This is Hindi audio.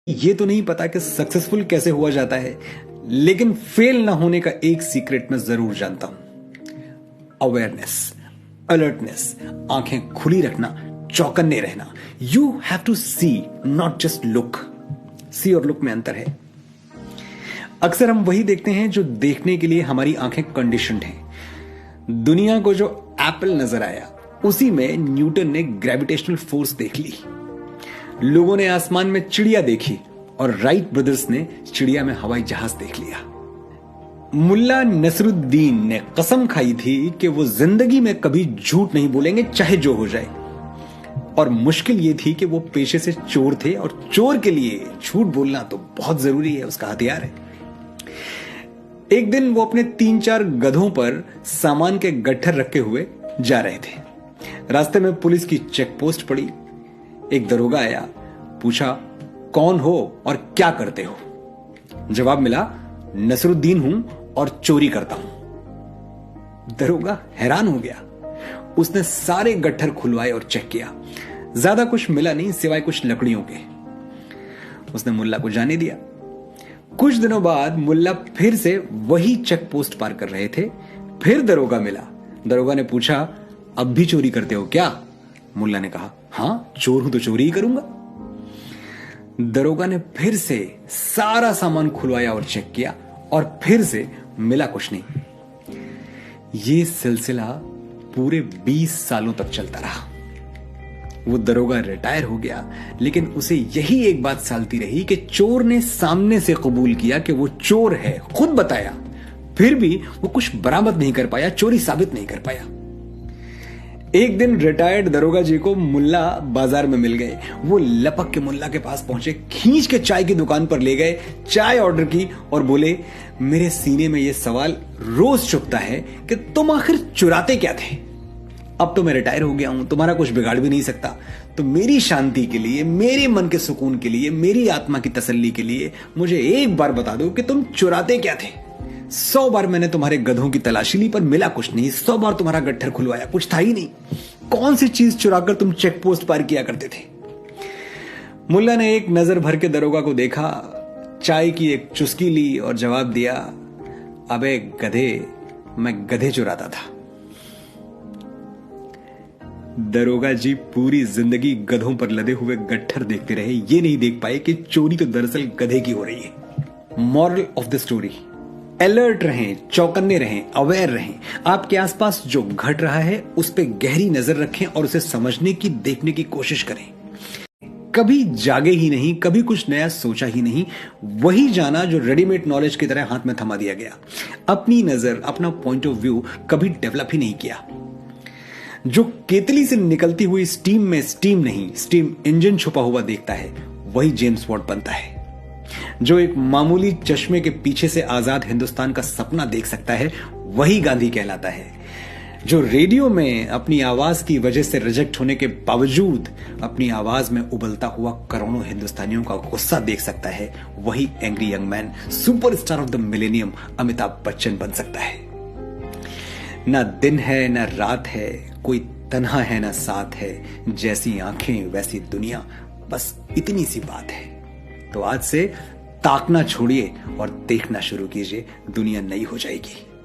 ये तो नहीं पता कि सक्सेसफुल कैसे हुआ जाता है, लेकिन फेल ना होने का एक सीक्रेट मैं जरूर जानता हूं। अवेयरनेस, अलर्टनेस, आंखें खुली रखना, चौकन्ने रहना। You have to see, not just look. See और लुक में अंतर है। अक्सर हम वही देखते हैं जो देखने के लिए हमारी आंखें कंडीशनड हैं। दुनिया को जो एप्पल नजर आया, उसी में न्यूटन ने ग्रेविटेशनल फोर्स देख ली। लोगों ने आसमान में चिड़िया देखी और राइट ब्रदर्स ने चिड़िया में हवाई जहाज देख लिया। मुल्ला नसरुद्दीन ने कसम खाई थी कि वो जिंदगी में कभी झूठ नहीं बोलेंगे, चाहे जो हो जाए। और मुश्किल ये थी कि वो पेशे से चोर थे और चोर के लिए झूठ बोलना तो बहुत जरूरी है, उसका हथियार है। एक दिन वो अपने 3-4 गधों पर सामान के गट्ठर रखे हुए जा रहे थे। रास्ते में पुलिस की चेक पोस्ट पड़ी। एक दरोगा आया, पूछा, कौन हो और क्या करते हो? जवाब मिला, नसरुद्दीन हूं और चोरी करता हूं। दरोगा हैरान हो गया। उसने सारे गट्ठर खुलवाए और चेक किया। ज्यादा कुछ मिला नहीं सिवाय कुछ लकड़ियों के। उसने मुल्ला को जाने दिया। कुछ दिनों बाद मुल्ला फिर से वही चेक पोस्ट पार कर रहे थे। फिर दरोगा मिला। दरोगा ने पूछा, अब भी चोरी करते हो क्या? मुल्ला ने कहा, हां, चोर हूं तो चोरी ही करूंगा। दरोगा ने फिर से सारा सामान खुलवाया और चेक किया और फिर से मिला कुछ नहीं। यह सिलसिला पूरे 20 सालों तक चलता रहा। वो दरोगा रिटायर हो गया, लेकिन उसे यही एक बात सालती रही कि चोर ने सामने से कबूल किया कि वो चोर है, खुद बताया, फिर भी वो कुछ बरामद नहीं कर पाया, चोरी साबित नहीं कर पाया। एक दिन रिटायर्ड दरोगा जी को मुल्ला बाजार में मिल गए। वो लपक के मुल्ला के पास पहुंचे, खींच के चाय की दुकान पर ले गए, चाय ऑर्डर की और बोले, मेरे सीने में यह सवाल रोज चुभता है कि तुम आखिर चुराते क्या थे? अब तो मैं रिटायर हो गया हूं, तुम्हारा कुछ बिगाड़ भी नहीं सकता, तो मेरी शांति के लिए, मेरे मन के सुकून के लिए, मेरी आत्मा की तसल्ली के लिए मुझे एक बार बता दो कि तुम चुराते क्या थे। 100 बार मैंने तुम्हारे गधों की तलाशी ली पर मिला कुछ नहीं। 100 बार तुम्हारा गट्ठर खुलवाया, कुछ था ही नहीं। कौन सी चीज चुराकर तुम चेक पोस्ट पार किया करते थे? मुल्ला ने एक नजर भर के दरोगा को देखा, चाय की एक चुस्की ली और जवाब दिया, अबे गधे, मैं गधे चुराता था। दरोगा जी पूरी जिंदगी गधों पर लदे हुए गट्ठर देखते रहे। ये नहीं देख पाए कि चोरी तो दरअसल गधे की हो रही है। Moral of the story, alert रहें, चौकन्ने रहें, अवेयर रहें। आपके आसपास जो घट रहा है उस पर गहरी नजर रखें और उसे समझने की, देखने की कोशिश करें। कभी जागे ही नहीं, कभी कुछ नया सोचा ही नहीं, वही जाना जो रेडीमेड नॉलेज की तरह हाथ में थमा दिया गया। अपनी नजर, अपना पॉइंट ऑफ व्यू कभी डेवलप ही नहीं किया। जो केतली से निकलती हुई स्टीम में स्टीम नहीं, स्टीम इंजन छुपा हुआ देखता है, वही जेम्स बॉन्ड बनता है। जो एक मामूली चश्मे के पीछे से आजाद हिंदुस्तान का सपना देख सकता है, वही गांधी कहलाता है। जो रेडियो में अपनी आवाज की वजह से रिजेक्ट होने के बावजूद अपनी आवाज में उबलता हुआ करोड़ों हिंदुस्तानियों का गुस्सा देख सकता है, वही angry young man, superstar of the millennium Amitabh Bachchan बन सकता है। ना दिन है ना रात है, कोई तन्हा है ना साथ है, जैसी आंखें वैसी दुनिया, बस इतनी सी बात है। तो आज से ताकना छोड़िए और देखना शुरू कीजिए, दुनिया नई हो जाएगी।